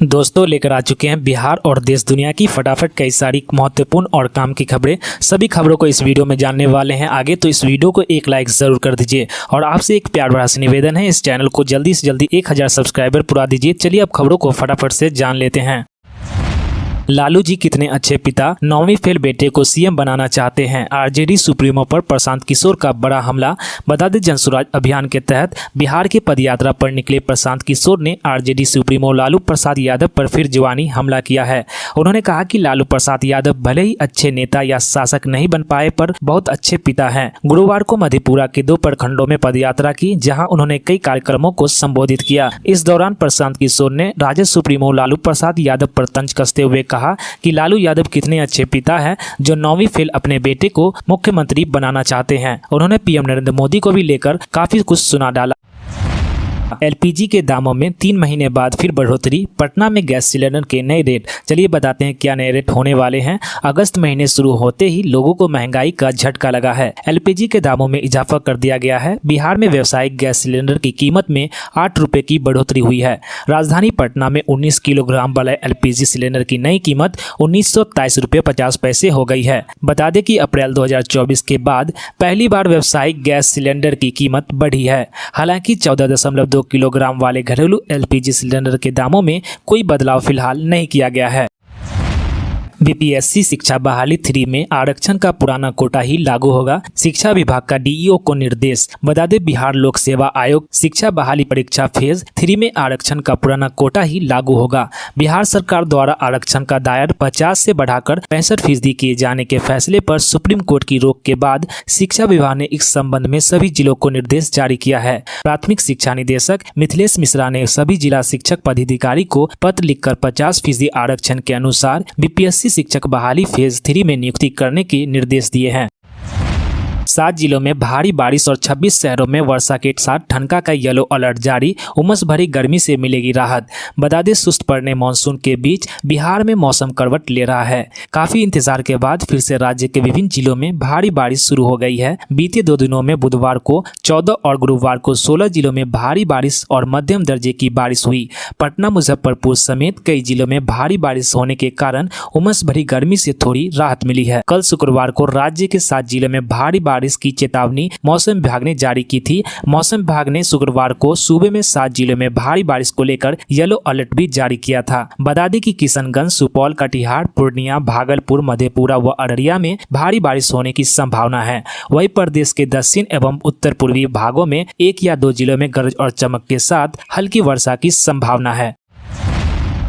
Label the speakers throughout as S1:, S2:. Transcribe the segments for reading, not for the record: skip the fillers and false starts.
S1: दोस्तों लेकर आ चुके हैं बिहार और देश दुनिया की फटाफट कई सारी महत्वपूर्ण और काम की खबरें। सभी खबरों को इस वीडियो में जानने वाले हैं आगे, तो इस वीडियो को एक लाइक ज़रूर कर दीजिए और आपसे एक प्यार भरा सा निवेदन है, इस चैनल को जल्दी से जल्दी 1000 सब्सक्राइबर पूरा दीजिए। चलिए अब खबरों को फटाफट से जान लेते हैं। लालू जी कितने अच्छे पिता, 9वीं फेल बेटे को सीएम बनाना चाहते हैं। आरजेडी सुप्रीमो पर प्रशांत किशोर का बड़ा हमला। बता दें, जनसुराज अभियान के तहत बिहार की पदयात्रा पर निकले प्रशांत किशोर ने आरजेडी सुप्रीमो लालू प्रसाद यादव पर फिर जवानी हमला किया है। उन्होंने कहा कि लालू प्रसाद यादव भले ही अच्छे नेता या शासक नहीं बन पाए पर बहुत अच्छे पिता हैं। गुरुवार को मधेपुरा के 2 प्रखंडों में पदयात्रा की, जहां उन्होंने कई कार्यक्रमों को संबोधित किया। इस दौरान प्रशांत किशोर ने राजद सुप्रीमो लालू प्रसाद यादव पर तंज कसते हुए कहा कि लालू यादव कितने अच्छे पिता हैं जो 9वीं फेल अपने बेटे को मुख्यमंत्री बनाना चाहते हैं। उन्होंने पीएम नरेंद्र मोदी को भी लेकर काफी कुछ सुना डाला। एलपीजी के दामों में 3 महीने बाद फिर बढ़ोतरी। पटना में गैस सिलेंडर के नए रेट, चलिए बताते हैं क्या नए रेट होने वाले हैं। अगस्त महीने शुरू होते ही लोगों को महंगाई का झटका लगा है। एलपीजी के दामों में इजाफा कर दिया गया है। बिहार में व्यावसायिक गैस सिलेंडर की कीमत में 8 रुपये की बढ़ोतरी हुई है। राजधानी पटना में 19 किलोग्राम वाले एलपीजी सिलेंडर की नई कीमत 1927 रुपये 50 पैसे हो गई है। बता दें कि अप्रैल 2024 के बाद पहली बार व्यावसायिक गैस सिलेंडर की कीमत बढ़ी है। हालांकि 14.2 किलोग्राम वाले घरेलू एलपीजी सिलेंडर के दामों में कोई बदलाव फिलहाल नहीं किया गया है। बीपीएससी शिक्षा बहाली 3 में आरक्षण का पुराना कोटा ही लागू होगा। शिक्षा विभाग का डीईओ को निर्देश। बता दें, बिहार लोक सेवा आयोग शिक्षा बहाली परीक्षा फेज 3 में आरक्षण का पुराना कोटा ही लागू होगा। बिहार सरकार द्वारा आरक्षण का दायर 50 से बढ़ाकर 65% किए जाने के फैसले पर सुप्रीम कोर्ट की रोक के बाद शिक्षा विभाग ने इस संबंध में सभी जिलों को निर्देश जारी किया है। प्राथमिक शिक्षा निदेशक मिथिलेश मिश्रा ने सभी जिला शिक्षक पदाधिकारी को पत्र लिखकर 50% आरक्षण के अनुसार बीपीएससी शिक्षक बहाली फेज 3 में नियुक्ति करने के निर्देश दिए हैं। 7 जिलों में भारी बारिश और 26 शहरों में वर्षा के साथ ठनका का येलो अलर्ट जारी। उमस भरी गर्मी से मिलेगी राहत। बता दें, सुस्त पड़ने मानसून के बीच बिहार में मौसम करवट ले रहा है। काफी इंतजार के बाद फिर से राज्य के विभिन्न जिलों में भारी बारिश शुरू हो गई है। बीते 2 दिनों में बुधवार को 14 और गुरुवार को 16 जिलों में भारी बारिश और मध्यम दर्जे की बारिश हुई। पटना, मुजफ्फरपुर समेत कई जिलों में भारी बारिश होने के कारण उमस भरी गर्मी से थोड़ी राहत मिली है। कल शुक्रवार को राज्य के 7 जिलों में भारी बारिश की चेतावनी मौसम विभाग ने जारी की थी। मौसम विभाग ने शुक्रवार को सूबे में 7 जिलों में भारी बारिश को लेकर येलो अलर्ट भी जारी किया था। बता दें कि किशनगंज, सुपौल, कटिहार, पूर्णिया, भागलपुर, मधेपुरा व अररिया में भारी बारिश होने की संभावना है। वहीं प्रदेश के दक्षिण एवं उत्तर पूर्वी भागों में 1 या 2 जिलों में गरज और चमक के साथ हल्की वर्षा की संभावना है।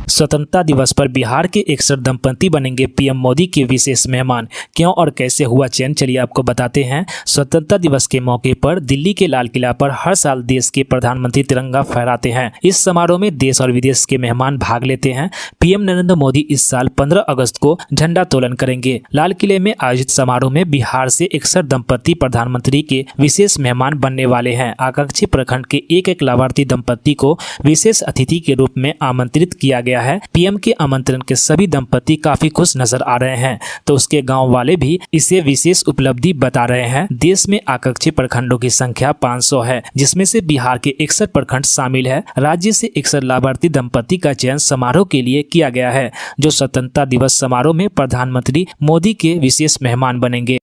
S1: स्वतंत्रता दिवस पर बिहार के 61 दंपति बनेंगे पीएम मोदी के विशेष मेहमान। क्यों और कैसे हुआ चयन, चलिए आपको बताते हैं। स्वतंत्रता दिवस के मौके पर दिल्ली के लाल किला पर हर साल देश के प्रधानमंत्री तिरंगा फहराते हैं। इस समारोह में देश और विदेश के मेहमान भाग लेते हैं। पीएम नरेंद्र मोदी इस साल 15 अगस्त को झंडोत्तोलन करेंगे। लाल किले में आयोजित समारोह में बिहार से 61 दंपति प्रधानमंत्री के विशेष मेहमान बनने वाले हैं। आकांक्षी प्रखंड के एक लाभार्थी दंपति को विशेष अतिथि के रूप में आमंत्रित किया गया है। पीएम के आमंत्रण के सभी दंपति काफी खुश नजर आ रहे हैं, तो उसके गांव वाले भी इसे विशेष उपलब्धि बता रहे हैं। देश में आकांक्षी प्रखंडों की संख्या 500 है, जिसमें से बिहार के 61 प्रखंड शामिल है। राज्य से 61 लाभार्थी दंपति का चयन समारोह के लिए किया गया है, जो स्वतंत्रता दिवस समारोह में प्रधानमंत्री मोदी के विशेष मेहमान बनेंगे।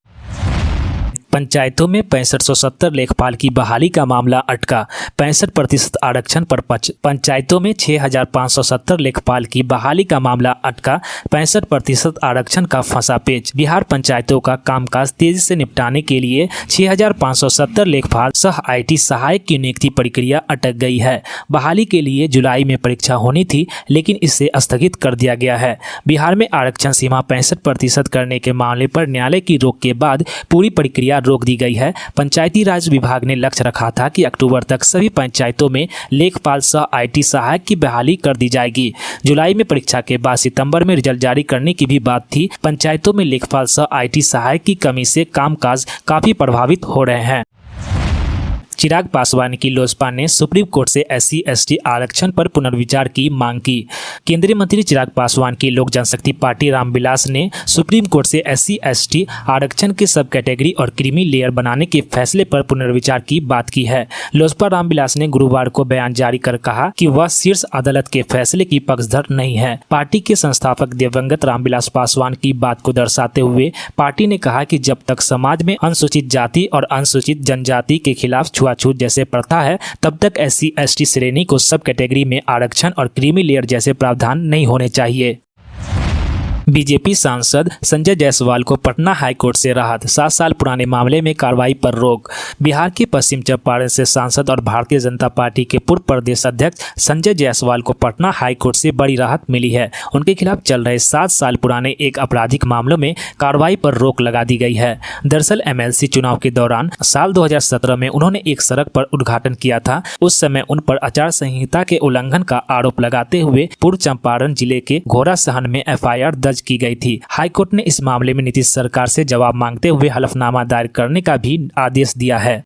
S1: पंचायतों में 6570 लेखपाल की बहाली का मामला अटका। 65% आरक्षण पर पंचायतों में 6570 लेखपाल की बहाली का मामला अटका। 65% आरक्षण का फंसा पेच। बिहार पंचायतों का कामकाज तेजी से निपटाने के लिए 6570 लेखपाल सह आईटी सहायक की नियुक्ति प्रक्रिया अटक गई है। बहाली के लिए जुलाई में परीक्षा होनी थी, लेकिन इसे स्थगित कर दिया गया है। बिहार में आरक्षण सीमा 65% करने के मामले पर न्यायालय की रोक के बाद पूरी प्रक्रिया रोक दी गई है। पंचायती राज विभाग ने लक्ष्य रखा था कि अक्टूबर तक सभी पंचायतों में लेखपाल सह आईटी सहायक की बहाली कर दी जाएगी। जुलाई में परीक्षा के बाद सितंबर में रिजल्ट जारी करने की भी बात थी। पंचायतों में लेखपाल सह आईटी सहायक की कमी से कामकाज काफी प्रभावित हो रहे हैं। चिराग पासवान की लोजपा ने सुप्रीम कोर्ट से SC/ST आरक्षण पर पुनर्विचार की मांग की। केंद्रीय मंत्री चिराग पासवान की लोक जनशक्ति पार्टी रामविलास ने सुप्रीम कोर्ट से SC/ST आरक्षण के सब कैटेगरी और क्रीमी लेयर बनाने के फैसले पर पुनर्विचार की बात की है। लोजपा रामविलास ने गुरुवार को बयान जारी कर कहा कि वह शीर्ष अदालत के फैसले की पक्षधर नहीं है। पार्टी के संस्थापक दिवंगत रामविलास पासवान की बात को दर्शाते हुए पार्टी ने कहा कि जब तक समाज में अनुसूचित जाति और अनुसूचित जनजाति के खिलाफ छुआछूत जैसे प्रथा है, तब तक SC/ST श्रेणी को सब कैटेगरी में आरक्षण और क्रीमी लेयर जैसे प्रावधान नहीं होने चाहिए। बीजेपी सांसद संजय जायसवाल को पटना हाईकोर्ट से राहत, 7 साल पुराने मामले में कार्रवाई पर रोक। बिहार के पश्चिम चंपारण से सांसद और भारतीय जनता पार्टी के पूर्व प्रदेश अध्यक्ष संजय जायसवाल को पटना हाईकोर्ट से बड़ी राहत मिली है। उनके खिलाफ चल रहे 7 साल पुराने एक आपराधिक मामलों में कार्रवाई पर रोक लगा दी गई है। दरअसल MLC चुनाव के दौरान साल 2017 में उन्होंने एक सड़क पर उद्घाटन किया था। उस समय उन पर आचार संहिता के उल्लंघन का आरोप लगाते हुए पूर्व चंपारण जिले के घोड़ासहन में FIR दर्ज की गई थी। हाईकोर्ट ने इस मामले में नीतीश सरकार से जवाब मांगते हुए हलफनामा दायर करने का भी आदेश दिया है।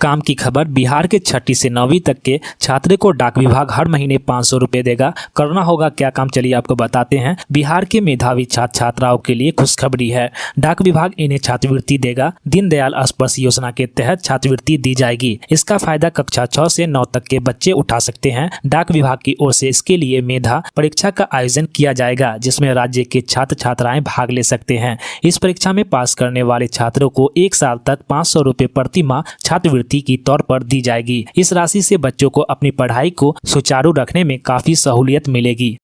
S1: काम की खबर, बिहार के 6वीं से 9वीं तक के छात्र को डाक विभाग हर महीने 500 रुपये देगा। करना होगा क्या काम, चलिए आपको बताते हैं। बिहार के मेधावी छात्र छात्राओं के लिए खुशखबरी है। डाक विभाग इन्हें छात्रवृत्ति देगा। दीनदयाल स्पर्श योजना के तहत छात्रवृत्ति दी जाएगी। इसका फायदा कक्षा 6 से 9 तक के बच्चे उठा सकते हैं। डाक विभाग की ओर से इसके लिए मेधा परीक्षा का आयोजन किया जाएगा, जिसमें राज्य के छात्र छात्राएं भाग ले सकते हैं। इस परीक्षा में पास करने वाले छात्रों को 1 साल तक 500 रुपये प्रति माह छात्रवृत्ति की तौर पर दी जाएगी। इस राशि से बच्चों को अपनी पढ़ाई को सुचारू रखने में काफी सहूलियत मिलेगी।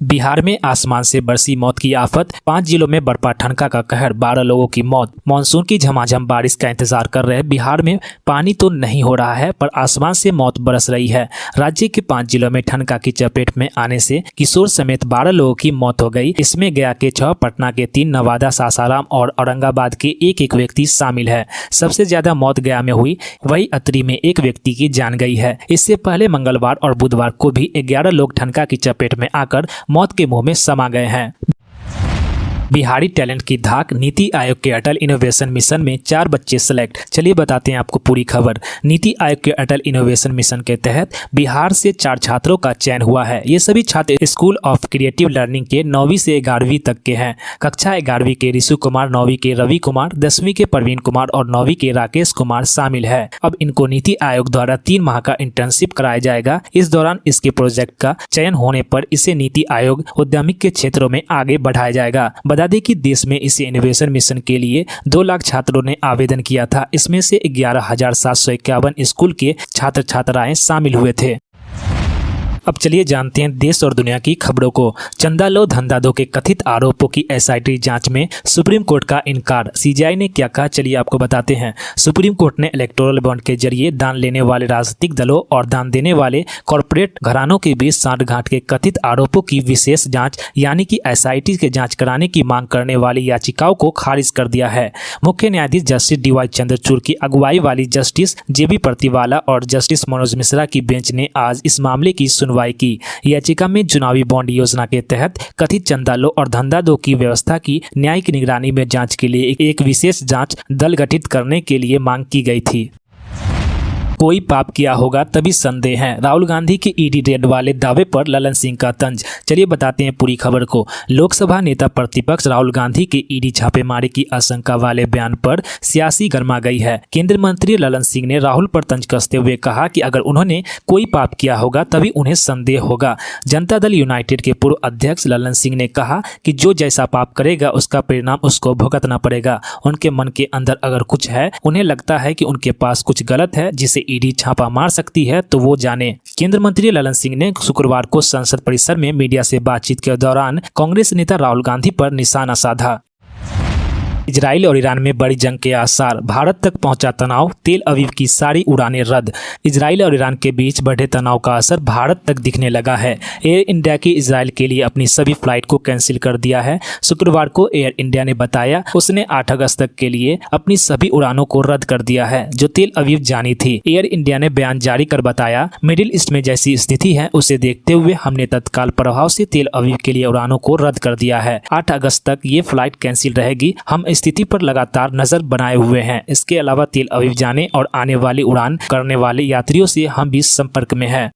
S1: बिहार में आसमान से बरसी मौत की आफत, 5 जिलों में बरपा ठनका का कहर, 12 लोगों की मौत। मानसून की झमाझम बारिश का इंतजार कर रहे बिहार में पानी तो नहीं हो रहा है, पर आसमान से मौत बरस रही है। राज्य के 5 जिलों में ठनका की चपेट में आने से किशोर समेत 12 लोगों की मौत हो गई। इसमें गया के 6, पटना के 3, नवादा, सासाराम और औरंगाबाद के एक व्यक्ति शामिल है। सबसे ज्यादा मौत गया में हुई, वही अतरी में 1 व्यक्ति की जान गई है। इससे पहले मंगलवार और बुधवार को भी 11 लोग ठनका की चपेट में आकर मौत के मुंह में समा गए हैं। बिहारी टैलेंट की धाक, नीति आयोग के अटल इनोवेशन मिशन में 4 बच्चे सेलेक्ट। चलिए बताते हैं आपको पूरी खबर। नीति आयोग के अटल इनोवेशन मिशन के तहत बिहार से 4 छात्रों का चयन हुआ है। ये सभी छात्र स्कूल ऑफ क्रिएटिव लर्निंग के 9वीं से 11वीं तक के हैं। कक्षा 11वीं के ऋषु कुमार, 9वीं के रवि कुमार, 10वीं के प्रवीण कुमार और 9वीं के राकेश कुमार शामिल है। अब इनको नीति आयोग द्वारा 3 माह का इंटर्नशिप कराया जाएगा। इस दौरान इसके प्रोजेक्ट का चयन होने पर इसे नीति आयोग उद्यमिक के क्षेत्रों में आगे बढ़ाया जाएगा। बता दें कि देश में इस इनोवेशन मिशन के लिए 2 लाख छात्रों ने आवेदन किया था। इसमें से 11,751 स्कूल के छात्र छात्राएं शामिल हुए थे। अब चलिए जानते हैं देश और दुनिया की खबरों को। चंदा लो धंधा दो के कथित आरोपों की SIT जांच में सुप्रीम कोर्ट का इनकार। CGI ने क्या कहा, चलिए आपको बताते हैं। सुप्रीम कोर्ट ने इलेक्टोरल बॉन्ड के जरिए दान लेने वाले राजनीतिक दलों और दान देने वाले कॉरपोरेट घरानों के बीच सांठगांठ के कथित आरोपों की विशेष जांच यानी कि SIT के जांच कराने की मांग करने वाली याचिकाओं को खारिज कर दिया है। मुख्य न्यायाधीश जस्टिस DY चंद्रचूड़ की अगुवाई वाली जस्टिस JB प्रतिवाला और जस्टिस मनोज मिश्रा की बेंच ने आज इस मामले की सुनवाई की। याचिका में चुनावी बॉन्ड योजना के तहत कथित चंदा लो और धंधा दो की व्यवस्था की न्यायिक निगरानी में जांच के लिए एक विशेष जांच दल गठित करने के लिए मांग की गई थी। कोई पाप किया होगा तभी संदेह है, राहुल गांधी के ईडी रेड वाले दावे पर ललन सिंह का तंज। चलिए बताते हैं पूरी खबर को। लोकसभा नेता प्रतिपक्ष राहुल गांधी के ईडी छापेमारी की आशंका वाले बयान पर सियासी गर्मा गई है। केंद्रीय मंत्री ललन सिंह ने राहुल पर तंज कसते हुए कहा कि अगर उन्होंने कोई पाप किया होगा तभी उन्हें संदेह होगा। जनता दल यूनाइटेड के पूर्व अध्यक्ष ललन सिंह ने कहा कि जो जैसा पाप करेगा उसका परिणाम उसको भुगतना पड़ेगा। उनके मन के अंदर अगर कुछ है, उन्हें लगता है कि उनके पास कुछ गलत है जिसे ईडी छापा मार सकती है, तो वो जाने। केंद्रीय मंत्री ललन सिंह ने शुक्रवार को संसद परिसर में मीडिया से बातचीत के दौरान कांग्रेस नेता राहुल गांधी पर निशाना साधा। इजराइल और ईरान में बड़ी जंग के आसार, भारत तक पहुंचा तनाव, तेल अवीव की सारी उड़ानें रद्द। इजराइल और ईरान के बीच बढ़े तनाव का असर भारत तक दिखने लगा है। एयर इंडिया की इजराइल के लिए अपनी सभी फ्लाइट को कैंसिल कर दिया है। शुक्रवार को एयर इंडिया ने बताया उसने 8 अगस्त तक के लिए अपनी सभी उड़ानों को रद्द कर दिया है जो तेल अवीव जानी थी। एयर इंडिया ने बयान जारी कर बताया, मिडिल ईस्ट में जैसी स्थिति है उसे देखते हुए हमने तत्काल प्रभाव से तेल अवीव के लिए उड़ानों को रद्द कर दिया है। 8 अगस्त तक ये फ्लाइट कैंसिल रहेगी। हम स्थिति पर लगातार नजर बनाए हुए हैं। इसके अलावा तेल अवीव जाने और आने वाली उड़ान करने वाले यात्रियों से हम भी संपर्क में हैं।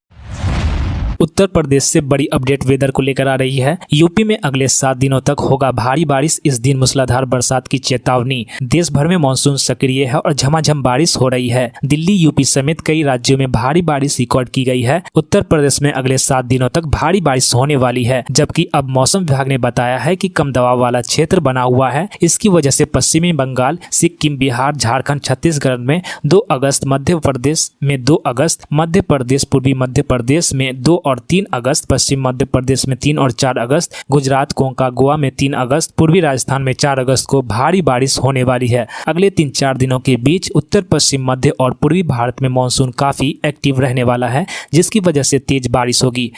S1: उत्तर प्रदेश से बड़ी अपडेट वेदर को लेकर आ रही है। यूपी में अगले 7 दिनों तक होगा भारी बारिश, इस दिन मूसलाधार बरसात की चेतावनी। देश भर में मानसून सक्रिय है और झमाझम बारिश हो रही है। दिल्ली, यूपी समेत कई राज्यों में भारी बारिश रिकॉर्ड की गई है। उत्तर प्रदेश में अगले 7 दिनों तक भारी बारिश होने वाली है, जबकि अब मौसम विभाग ने बताया है कि कम दबाव वाला क्षेत्र बना हुआ है। इसकी वजह से पश्चिमी बंगाल, सिक्किम, बिहार, झारखंड, छत्तीसगढ़ में 2 अगस्त, मध्य प्रदेश में 2 अगस्त, मध्य प्रदेश, पूर्वी मध्य प्रदेश में 2 और 3 अगस्त, पश्चिम मध्य प्रदेश में 3 और 4 अगस्त, गुजरात, कोंका, गोवा में 3 अगस्त, पूर्वी राजस्थान में 4 अगस्त को भारी बारिश होने वाली है। अगले 3-4 दिनों के बीच उत्तर पश्चिम, मध्य और पूर्वी भारत में मानसून काफी एक्टिव रहने वाला है, जिसकी वजह से तेज बारिश होगी।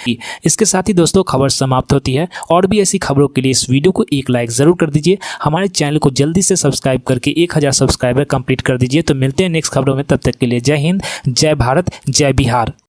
S1: इसके साथ ही दोस्तों खबर समाप्त होती है। और भी ऐसी खबरों के लिए इस वीडियो को एक लाइक जरूर कर दीजिए। हमारे चैनल को जल्दी से सब्सक्राइब करके 1000 सब्सक्राइबर कंप्लीट कर दीजिए। तो मिलते हैं नेक्स्ट खबरों में, तब तक के लिए जय हिंद, जय भारत, जय बिहार।